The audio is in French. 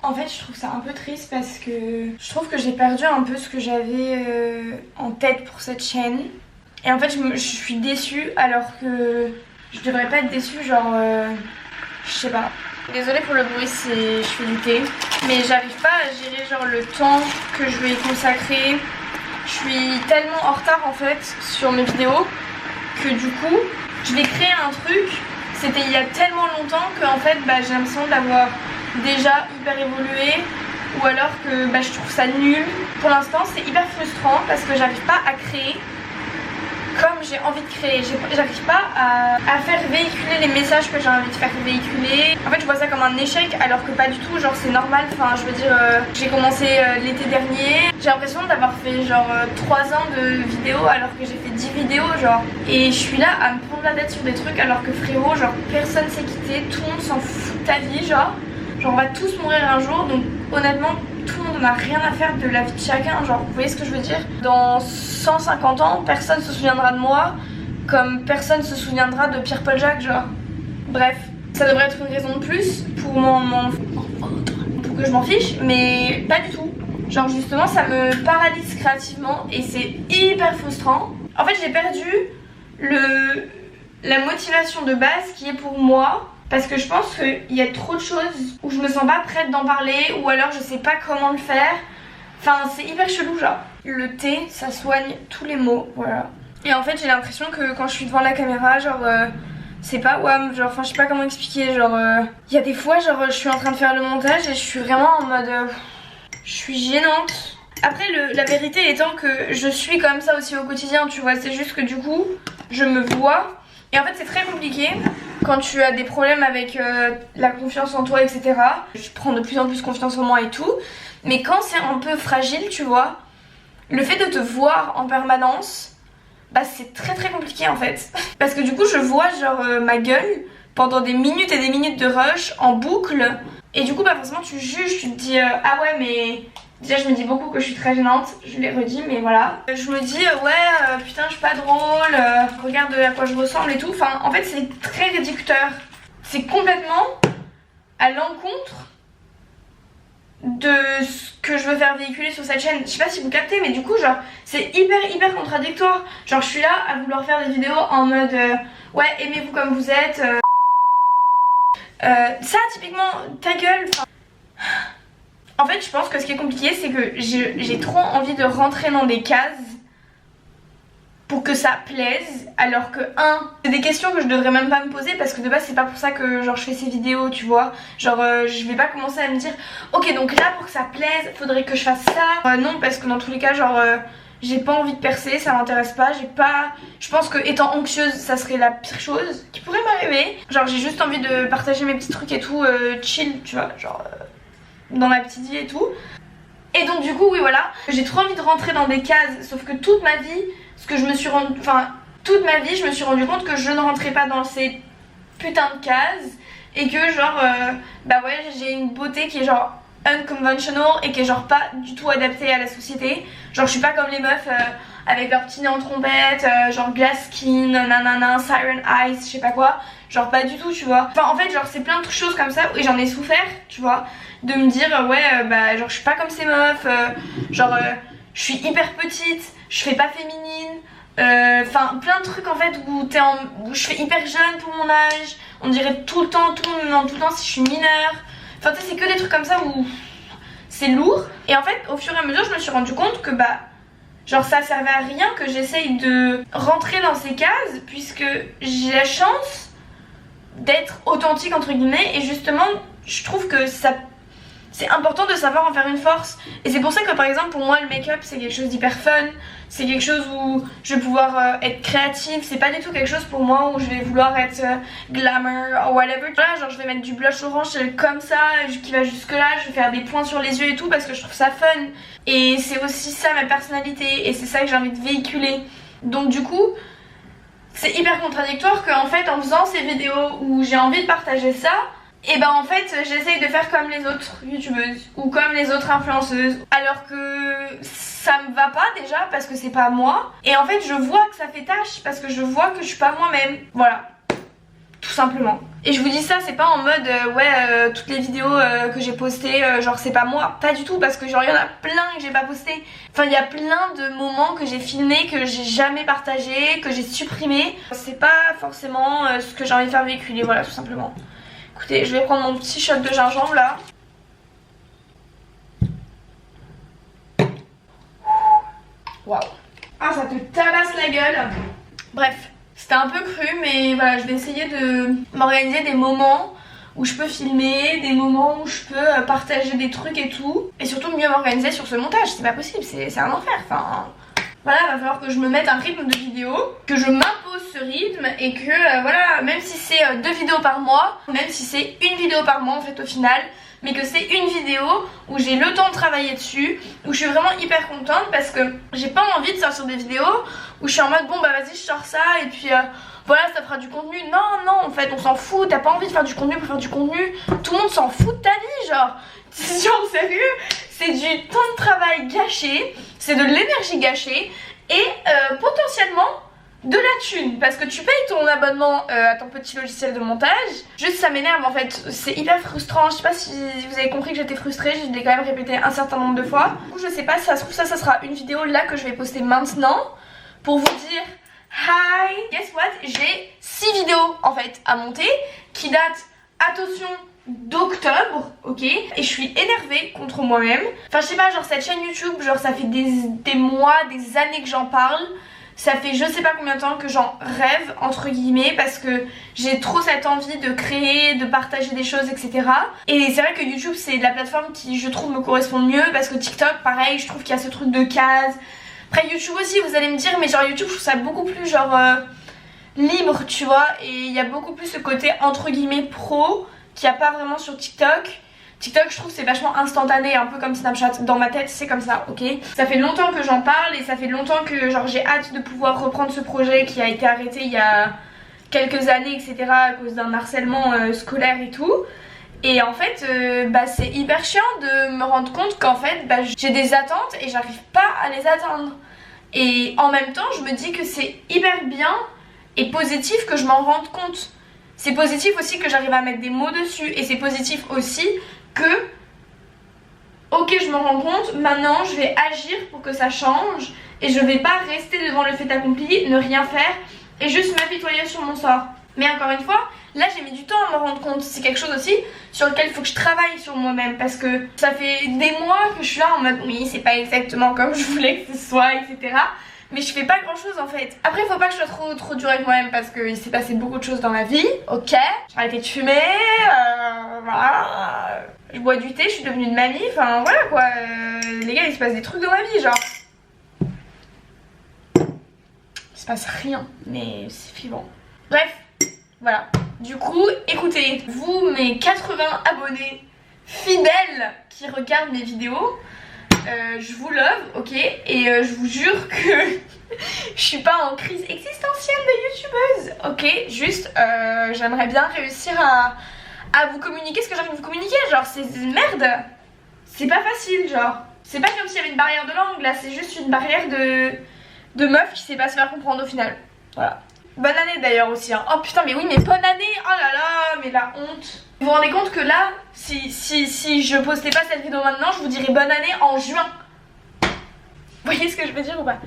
En fait je trouve ça un peu triste parce que je trouve que j'ai perdu un peu ce que j'avais en tête pour cette chaîne. Et en fait je suis déçue alors que je devrais pas être déçue, genre je sais pas. Désolée pour le bruit si je fais du thé, mais j'arrive pas à gérer genre le temps que je vais y consacrer. Je suis tellement en retard en fait sur mes vidéos que du coup je vais créer un truc, c'était il y a tellement longtemps que en fait j'ai l'impression d'avoir déjà hyper évolué, ou alors que je trouve ça nul. Pour l'instant c'est hyper frustrant parce que j'arrive pas à créer comme j'ai envie de créer. J'arrive pas à faire véhiculer les messages que j'ai envie de faire véhiculer. En fait je vois ça comme un échec alors que pas du tout, genre c'est normal. Enfin je veux dire j'ai commencé l'été dernier. J'ai l'impression d'avoir fait genre 3 ans de vidéos alors que j'ai fait 10 vidéos genre. Et je suis là à me prendre la tête sur des trucs alors que frérot genre personne s'est quitté, tout le monde s'en fout de ta vie genre. Genre on va tous mourir un jour, donc honnêtement tout le monde n'a rien à faire de la vie de chacun, genre vous voyez ce que je veux dire. Dans 150 ans personne se souviendra de moi comme personne se souviendra de Pierre-Paul Jacques genre. Bref, ça devrait être une raison de plus pour pour que je m'en fiche, mais pas du tout. Genre justement ça me paralyse créativement et c'est hyper frustrant. En fait j'ai perdu la motivation de base qui est pour moi. Parce que je pense qu'il y a trop de choses où je me sens pas prête d'en parler, ou alors je sais pas comment le faire. Enfin c'est hyper chelou genre. Le thé ça soigne tous les maux, voilà. Et en fait j'ai l'impression que quand je suis devant la caméra genre c'est pas wham, genre enfin je sais pas comment expliquer, genre il y a des fois genre je suis en train de faire le montage et je suis vraiment en mode je suis gênante. Après la vérité étant que je suis comme ça aussi au quotidien tu vois, c'est juste que du coup je me vois. Et en fait c'est très compliqué quand tu as des problèmes avec la confiance en toi etc. Je prends de plus en plus confiance en moi et tout. Mais quand c'est un peu fragile tu vois, le fait de te voir en permanence, c'est très très compliqué en fait. Parce que du coup je vois genre ma gueule pendant des minutes et des minutes de rush en boucle. Et du coup forcément tu juges, tu te dis ah ouais mais... Déjà je me dis beaucoup que je suis très gênante, je l'ai redit mais voilà. Je me dis putain je suis pas drôle, regarde à quoi je ressemble et tout. Enfin en fait c'est très réducteur. C'est complètement à l'encontre de ce que je veux faire véhiculer sur cette chaîne. Je sais pas si vous captez mais du coup genre c'est hyper contradictoire. Genre je suis là à vouloir faire des vidéos en mode ouais aimez-vous comme vous êtes. Ça typiquement ta gueule. En fait je pense que ce qui est compliqué c'est que j'ai trop envie de rentrer dans des cases pour que ça plaise, alors que c'est des questions que je devrais même pas me poser parce que de base c'est pas pour ça que genre je fais ces vidéos tu vois. Genre je vais pas commencer à me dire ok donc là pour que ça plaise faudrait que je fasse ça. Non parce que dans tous les cas genre j'ai pas envie de percer, ça m'intéresse pas, je pense que étant anxieuse ça serait la pire chose qui pourrait m'arriver. Genre j'ai juste envie de partager mes petits trucs et tout chill tu vois, genre dans ma petite vie et tout. Et donc du coup oui voilà, j'ai trop envie de rentrer dans des cases, sauf que toute ma vie, toute ma vie je me suis rendu compte que je ne rentrais pas dans ces putains de cases et que genre ouais j'ai une beauté qui est genre unconventional et qui est genre pas du tout adaptée à la société. Genre je suis pas comme les meufs avec leur petit nez en trompette, genre glass skin, nanana, siren eyes, je sais pas quoi. Genre pas du tout tu vois. Enfin en fait genre c'est plein de choses comme ça et j'en ai souffert tu vois. De me dire genre je suis pas comme ces meufs, genre je suis hyper petite, je fais pas féminine. Enfin plein de trucs en fait où je fais hyper jeune pour mon âge. On dirait tout le temps, tout le monde me demande tout le temps si je suis mineure. Enfin tu sais c'est que des trucs comme ça où c'est lourd. Et en fait au fur et à mesure je me suis rendu compte que genre ça servait à rien que j'essaye de rentrer dans ces cases puisque j'ai la chance d'être authentique entre guillemets. Et justement je trouve que c'est important de savoir en faire une force. Et c'est pour ça que par exemple pour moi le make-up c'est quelque chose d'hyper fun. C'est quelque chose où je vais pouvoir être créative. C'est pas du tout quelque chose pour moi où je vais vouloir être glamour ou whatever. Là genre je vais mettre du blush orange comme ça qui va jusque là. Je vais faire des points sur les yeux et tout parce que je trouve ça fun. Et c'est aussi ça ma personnalité. Et c'est ça que j'ai envie de véhiculer. Donc du coup c'est hyper contradictoire qu'en fait en faisant ces vidéos où j'ai envie de partager ça, et en fait j'essaye de faire comme les autres youtubeuses ou comme les autres influenceuses, alors que ça me va pas déjà parce que c'est pas moi. Et en fait je vois que ça fait tâche parce que je vois que je suis pas moi-même. Voilà, tout simplement. Et je vous dis ça, c'est pas en mode toutes les vidéos que j'ai postées, genre c'est pas moi, pas du tout, parce que genre il y en a plein que j'ai pas posté. Enfin il y a plein de moments que j'ai filmés, que j'ai jamais partagé, que j'ai supprimé. C'est pas forcément ce que j'ai envie de faire véhiculer, voilà tout simplement. Écoutez, je vais prendre mon petit shot de gingembre là. Waouh. Ah ça te tabasse la gueule. Bref. C'était un peu cru mais voilà, je vais essayer de m'organiser des moments où je peux filmer, des moments où je peux partager des trucs et tout. Et surtout mieux m'organiser sur ce montage, c'est pas possible, c'est un enfer. Enfin, voilà, il va falloir que je me mette un rythme de vidéo, que je m'impose ce rythme et que voilà, même si c'est 2 vidéos par mois, même si c'est 1 vidéo par mois en fait au final, mais que c'est une vidéo où j'ai le temps de travailler dessus, où je suis vraiment hyper contente parce que j'ai pas envie de sortir des vidéos où je suis en mode bon bah vas-y je sors ça et puis voilà ça fera du contenu. Non en fait on s'en fout, t'as pas envie de faire du contenu pour faire du contenu, tout le monde s'en fout de ta vie genre. Genre sérieux, c'est du temps de travail gâché, c'est de l'énergie gâchée et potentiellement de la thune parce que tu payes ton abonnement à ton petit logiciel de montage. Juste ça m'énerve en fait, c'est hyper frustrant. Je sais pas si vous avez compris que j'étais frustrée, je l'ai quand même répété un certain nombre de fois. Du coup je sais pas si ça se trouve ça sera une vidéo là que je vais poster maintenant pour vous dire hi, guess what, j'ai 6 vidéos en fait à monter qui datent, attention, d'octobre, ok, et je suis énervée contre moi-même. Enfin je sais pas, genre cette chaîne YouTube, genre ça fait des mois, des années que j'en parle. Ça fait je sais pas combien de temps que j'en rêve entre guillemets parce que j'ai trop cette envie de créer, de partager des choses etc. Et c'est vrai que YouTube c'est la plateforme qui je trouve me correspond le mieux parce que TikTok pareil je trouve qu'il y a ce truc de case. Après YouTube aussi vous allez me dire mais genre YouTube je trouve ça beaucoup plus genre libre tu vois. Et il y a beaucoup plus ce côté entre guillemets pro qu'il n'y a pas vraiment sur TikTok. TikTok je trouve c'est vachement instantané, un peu comme Snapchat, dans ma tête c'est comme ça, ok. Ça fait longtemps que j'en parle et ça fait longtemps que genre j'ai hâte de pouvoir reprendre ce projet qui a été arrêté il y a quelques années etc. à cause d'un harcèlement scolaire et tout. Et en fait c'est hyper chiant de me rendre compte qu'en fait j'ai des attentes et j'arrive pas à les atteindre. Et en même temps je me dis que c'est hyper bien et positif que je m'en rende compte. C'est positif aussi que j'arrive à mettre des mots dessus et c'est positif aussi que ok je me rends compte, maintenant je vais agir pour que ça change et je vais pas rester devant le fait accompli, ne rien faire et juste m'apitoyer sur mon sort. Mais encore une fois, là j'ai mis du temps à me rendre compte, c'est quelque chose aussi sur lequel il faut que je travaille sur moi-même parce que ça fait des mois que je suis là en mode oui c'est pas exactement comme je voulais que ce soit etc. Mais je fais pas grand chose en fait. Après faut pas que je sois trop dure avec moi-même parce qu'il s'est passé beaucoup de choses dans ma vie. Ok, j'ai arrêté de fumer, voilà. Je bois du thé, je suis devenue une mamie, enfin voilà quoi. Les gars il se passe des trucs dans ma vie genre. Il se passe rien, mais c'est vivant. Bref, voilà. Du coup, écoutez, vous mes 80 abonnés fidèles qui regardent mes vidéos, je vous love, ok, et je vous jure que je suis pas en crise existentielle de youtubeuse, ok, juste j'aimerais bien réussir à vous communiquer ce que j'ai envie de vous communiquer, genre c'est merde, c'est pas facile, genre, c'est pas comme s'il y avait une barrière de langue, là c'est juste une barrière de meuf qui sait pas se faire comprendre au final, voilà. Bonne année d'ailleurs aussi, hein. Oh putain mais oui mais bonne année, oh là là, mais la honte. Vous vous rendez compte que là, si je postais pas cette vidéo maintenant, je vous dirais bonne année en juin. Vous voyez ce que je veux dire ou pas?